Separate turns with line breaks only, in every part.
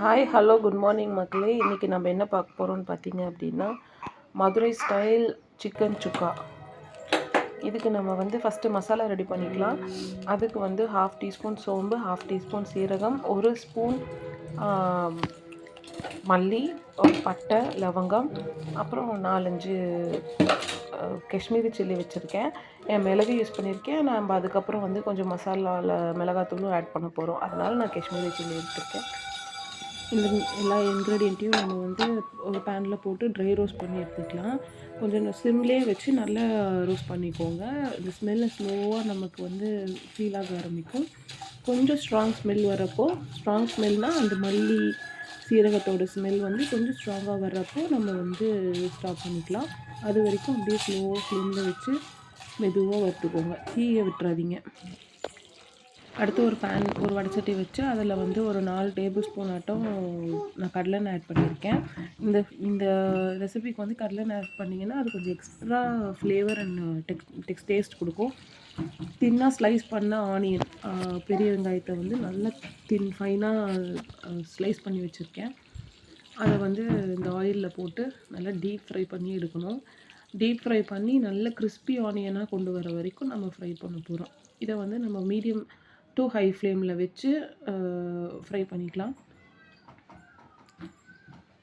Hi hello good morning மக்களே. இன்றைக்கி நம்ம என்ன பார்க்க போகிறோம்னு பார்த்தீங்க அப்படின்னா, மதுரை ஸ்டைல் சிக்கன் சுக்கா. இதுக்கு நம்ம வந்து ஃபஸ்ட்டு மசாலா ரெடி பண்ணிக்கலாம். அதுக்கு வந்து 1/2 டீஸ்பூன் சோம்பு, 1/2 டீஸ்பூன் சீரகம், 1 ஸ்பூன் மல்லி, பட்டை, லவங்கம், அப்புறம் 4-5 காஷ்மீரி சில்லி வச்சுருக்கேன். என் மிளகு யூஸ் பண்ணியிருக்கேன். நம்ம அதுக்கப்புறம் வந்து கொஞ்சம் மசாலாவில் மிளகாத்தூளும் ஆட் பண்ண போகிறோம். அதனால் நான் காஷ்மீரி சில்லி எடுத்துருக்கேன். இந்த எல்லா இன்க்ரீடியண்ட்டையும் நம்ம வந்து ஒரு பேனில் போட்டு ட்ரை ரோஸ்ட் பண்ணி எடுத்துக்கலாம். கொஞ்சம் சிம்லேயே வச்சு நல்லா ரோஸ்ட் பண்ணிக்கோங்க. இந்த ஸ்மெல்லு ஸ்லோவாக நமக்கு வந்து ஃபீல் ஆக ஆரம்பிக்கும். கொஞ்சம் ஸ்ட்ராங் ஸ்மெல் வரப்போ, ஸ்ட்ராங் ஸ்மெல்னால் அந்த மல்லி சீரகத்தோட ஸ்மெல் வந்து கொஞ்சம் ஸ்ட்ராங்காக வர்றப்போ நம்ம வந்து ஸ்டாப் பண்ணிக்கலாம். அது வரைக்கும் அப்படியே ஸ்லோவாக ஃப்ளேமில் வச்சு மெதுவாக வறுத்துக்கோங்க. தீயை விட்டுறாதீங்க. அடுத்து ஒரு வடைச்சட்டி வச்சு அதில் வந்து ஒரு 4 டேபிள் ஸ்பூன் ஆட்டம் நான் கடலெண்ணெய் ஆட் பண்ணியிருக்கேன். இந்த ரெசிபிக்கு வந்து கடலெண்ணெய் ஆட் பண்ணிங்கன்னா அது கொஞ்சம் எக்ஸ்ட்ரா ஃப்ளேவர் அண்ட் டேஸ்ட் கொடுக்கும். தின்னாக ஸ்லைஸ் பண்ண ஆனியன், பெரிய வெங்காயத்தை வந்து நல்லா ஃபைனாக ஸ்லைஸ் பண்ணி வச்சுருக்கேன். அதை வந்து இந்த ஆயிலில் போட்டு நல்லா டீப் ஃப்ரை பண்ணி எடுக்கணும். டீப் ஃப்ரை பண்ணி நல்ல கிறிஸ்பி ஆனியனாக கொண்டு வர வரைக்கும் நம்ம ஃப்ரை பண்ண போகிறோம். இதை வந்து நம்ம மீடியம் டு ஹை ஃப்ளேமில் வச்சு ஃப்ரை பண்ணிக்கலாம்.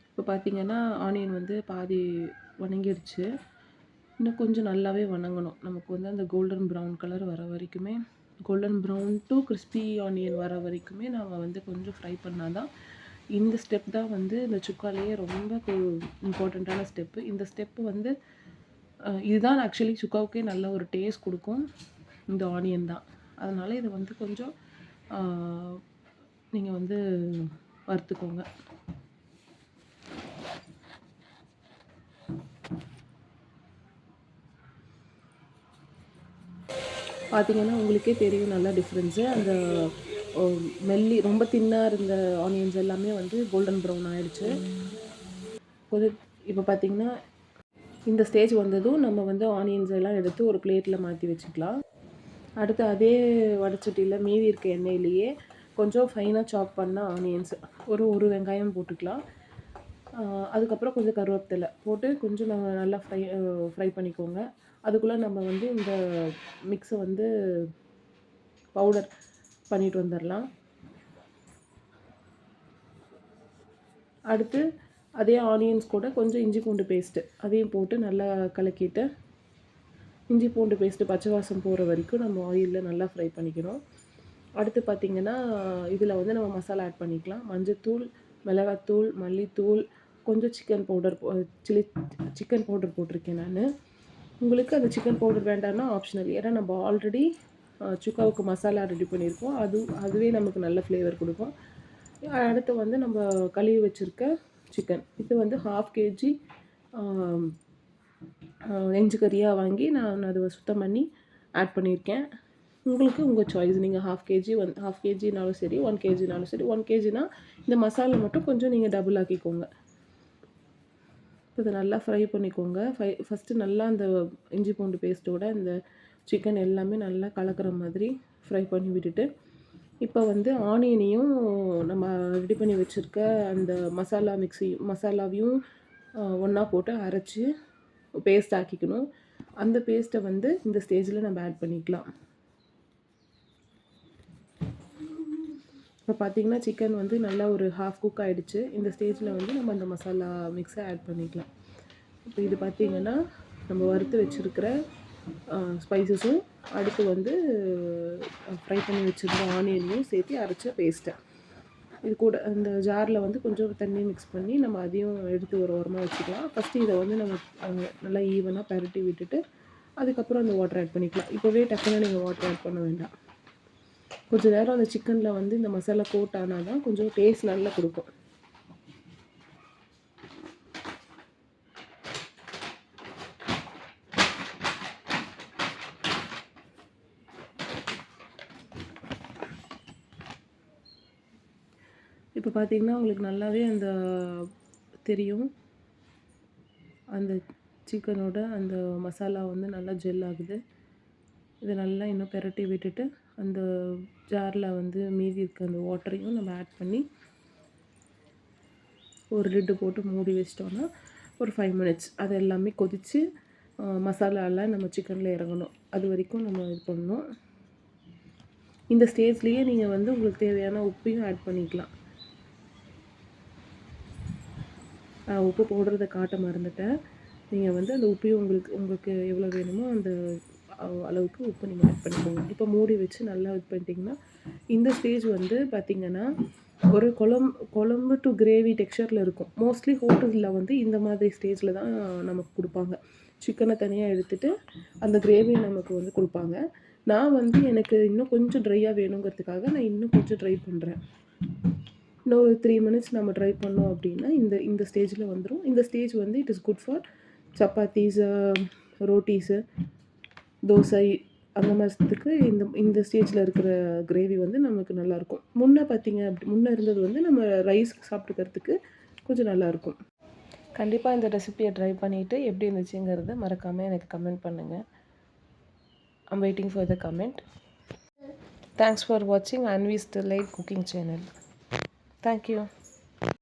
இப்போ பார்த்திங்கன்னா ஆனியன் வந்து பாதி வணங்கிடுச்சு. இன்னும் கொஞ்சம் நல்லாவே வணங்கணும். நமக்கு வந்து அந்த கோல்டன் ப்ரௌன் கலர் வர வரைக்குமே, golden brown to crispy onion வர வரைக்குமே நம்ம வந்து கொஞ்சம் ஃப்ரை பண்ணால் தான். இந்த ஸ்டெப் தான் வந்து இந்த சுக்காலேயே ரொம்ப இம்பார்ட்டண்ட்டான ஸ்டெப்பு. இந்த ஸ்டெப்பு வந்து இதுதான் ஆக்சுவலி சுக்காவுக்கே நல்ல ஒரு டேஸ்ட் கொடுக்கும். இந்த ஆனியன் தான். அதனால் இதை வந்து கொஞ்சம் நீங்கள் வந்து வறுத்துக்கோங்க. பார்த்திங்கன்னா உங்களுக்கே தெரியும் நல்லா டிஃப்ரென்ஸு. அந்த ரொம்ப தின்னாக இருந்த ஆனியன்ஸ் எல்லாமே வந்து கோல்டன் ப்ரௌன் ஆகிடுச்சு. இப்போ பார்த்திங்கன்னா இந்த ஸ்டேஜ் வந்ததும் நம்ம வந்து ஆனியன்ஸ் எல்லாம் எடுத்து ஒரு பிளேட்டில் மாற்றி வச்சுக்கலாம். அடுத்து அதே வடைச்சட்டியில் மீதி இருக்க எண்ணெயிலேயே கொஞ்சம் ஃபைனாக சாப் பண்ண ஆனியன்ஸ் ஒரு வெங்காயம் போட்டுக்கலாம். அதுக்கப்புறம் கொஞ்சம் கருவேப்பிலை போட்டு கொஞ்சம் நம்ம நல்லா ஃப்ரை பண்ணிக்கோங்க. அதுக்குள்ளே நம்ம வந்து இந்த மிக்ஸை வந்து பவுடர் பண்ணிட்டு வந்துடலாம். அடுத்து அதே ஆனியன்ஸ் கூட கொஞ்சம் இஞ்சி பூண்டு பேஸ்ட்டு அதையும் போட்டு நல்லா கலக்கிட்டு, இஞ்சி பூண்டு பேஸ்ட்டு பச்சை வாசம் போகிற வரைக்கும் நம்ம ஆயிலில் நல்லா ஃப்ரை பண்ணிக்கணும். அடுத்து பார்த்திங்கன்னா இதில் வந்து நம்ம மசாலா ஆட் பண்ணிக்கலாம். மஞ்சத்தூள், மிளகாத்தூள், மல்லித்தூள், கொஞ்சம் சிக்கன் பவுடர் போட்டிருக்கேன் நான். உங்களுக்கு அந்த சிக்கன் பவுடர் வேண்டாம்னா ஆப்ஷனல். ஏன்னா நம்ம ஆல்ரெடி சுக்காவுக்கு மசாலா ரெடி பண்ணியிருக்கோம். அதுவே நமக்கு நல்ல ஃப்ளேவர் கொடுக்கும். அடுத்து வந்து நம்ம கழுவி வச்சுருக்க சிக்கன், இது வந்து 1/2 kg நெஞ்சு கறியாக வாங்கி நான் அதை சுத்தம் பண்ணி ஆட் பண்ணியிருக்கேன். உங்களுக்கு உங்கள் சாய்ஸ். நீங்கள் 1/2 kgனாலும் சரி, 1 kgனாலும் சரி. 1 kgனா இந்த மசாலா மட்டும் கொஞ்சம் நீங்கள் டபுள் ஆக்கிக்கோங்க. இதை நல்லா ஃப்ரை பண்ணிக்கோங்க. ஃபஸ்ட்டு நல்லா அந்த இஞ்சி பூண்டு பேஸ்ட்டோட இந்த சிக்கன் எல்லாமே நல்லா கலக்கிற மாதிரி ஃப்ரை பண்ணி விட்டுட்டு, இப்போ வந்து ஆனியனையும் நம்ம ரெடி பண்ணி வச்சுருக்க அந்த மசாலாவையும் ஒன்றா போட்டு அரைச்சி பேஸ்ட் ஆக்கிக்கணும். அந்த பேஸ்ட்டை வந்து இந்த ஸ்டேஜில் நம்ம ஆட் பண்ணிக்கலாம். இப்போ பார்த்திங்கன்னா சிக்கன் வந்து நல்லா ஒரு ஹாஃப் குக் ஆகிடுச்சு. இந்த ஸ்டேஜில் வந்து நம்ம அந்த மசாலா மிக்ஸை ஆட் பண்ணிக்கலாம். இப்போ இது பார்த்திங்கன்னா நம்ம வறுத்து வச்சுருக்கிற ஸ்பைசஸும் அடுத்து வந்து ஃப்ரை பண்ணி வச்சுருந்த ஆனியனையும் சேர்த்து அரைச்ச பேஸ்ட்டை இது கூட அந்த ஜாரில் வந்து கொஞ்சம் தண்ணி மிக்ஸ் பண்ணி நம்ம அதையும் எடுத்து ஒரு ஓரமாக வச்சுக்கலாம். ஃபஸ்ட்டு இதை வந்து நம்ம நல்லா ஈவனாக பரட்டி விட்டுட்டு அதுக்கப்புறம் அந்த வாட்டர் ஆட் பண்ணிக்கலாம். இப்போவே டக்குன்னு நீங்கள் வாட்டர் ஆட் பண்ண வேண்டாம். கொஞ்சம் நேரம் அந்த சிக்கனில் வந்து இந்த மசாலா கோட் ஆனால் தான் கொஞ்சம் டேஸ்ட் நல்லா கொடுக்கும். இப்போ பார்த்திங்கன்னா உங்களுக்கு நல்லாவே அந்த தெரியும், அந்த சிக்கனோட அந்த மசாலா வந்து நல்லா ஜெல் ஆகுது. இதை நல்லா இன்னும் பெரட்டி விட்டுட்டு அந்த ஜாரில் வந்து மீதி இருக்க அந்த வாட்டரையும் நம்ம ஆட் பண்ணி ஒரு லிட்டு போட்டு மூடி வச்சிட்டோன்னா ஒரு 5 மினிட்ஸ் அது எல்லாமே கொதித்து மசாலாலாம் நம்ம சிக்கனில் இறங்கணும். அது வரைக்கும் நம்ம இது பண்ணணும். இந்த ஸ்டேஜ்லேயே நீங்கள் வந்து உங்களுக்கு தேவையான உப்பையும் ஆட் பண்ணிக்கலாம். உப்பு போடுறத காட்ட மறந்துட்டேன். நீங்கள் வந்து அந்த உப்பையும் உங்களுக்கு எவ்வளோ வேணுமோ அந்த அளவுக்கு உப்பு நீங்கள் ஆட் பண்ணிக்கோங்க. இப்போ மூடி வச்சு நல்லா இது பண்ணிட்டிங்கன்னா இந்த ஸ்டேஜ் வந்து பார்த்திங்கன்னா ஒரு குழம்பு டு கிரேவி டெக்ஸ்சரில் இருக்கும். மோஸ்ட்லி ஹோட்டலில் வந்து இந்த மாதிரி ஸ்டேஜில் தான் நமக்கு கொடுப்பாங்க. சிக்கனை தனியாக எடுத்துகிட்டு அந்த கிரேவியை நமக்கு வந்து கொடுப்பாங்க. நான் வந்து எனக்கு இன்னும் கொஞ்சம் ட்ரையாக வேணுங்கிறதுக்காக நான் இன்னும் கொஞ்சம் ட்ரை பண்ணுறேன். இன்னும் ஒரு 3 மினிட்ஸ் நம்ம ட்ரை பண்ணோம் அப்படின்னா இந்த ஸ்டேஜில் வந்துடும். இந்த ஸ்டேஜ் வந்து it is good for chapatis, rotis, dosa அந்த மாதிரிக்கு இந்த ஸ்டேஜில் இருக்கிற கிரேவி வந்து நமக்கு நல்லாயிருக்கும். முன்னே இருந்தது வந்து நம்ம ரைஸ்க்கு சாப்பிட்டுக்கிறதுக்கு கொஞ்சம் நல்லாயிருக்கும். கண்டிப்பாக இந்த ரெசிபியை ட்ரை பண்ணிவிட்டு எப்படி இருந்துச்சுங்கிறத மறக்காமல் எனக்கு கமெண்ட் பண்ணுங்கள். I'm waiting for the comment. Thanks for வாட்சிங் Anvi's delight cooking channel. Thank you.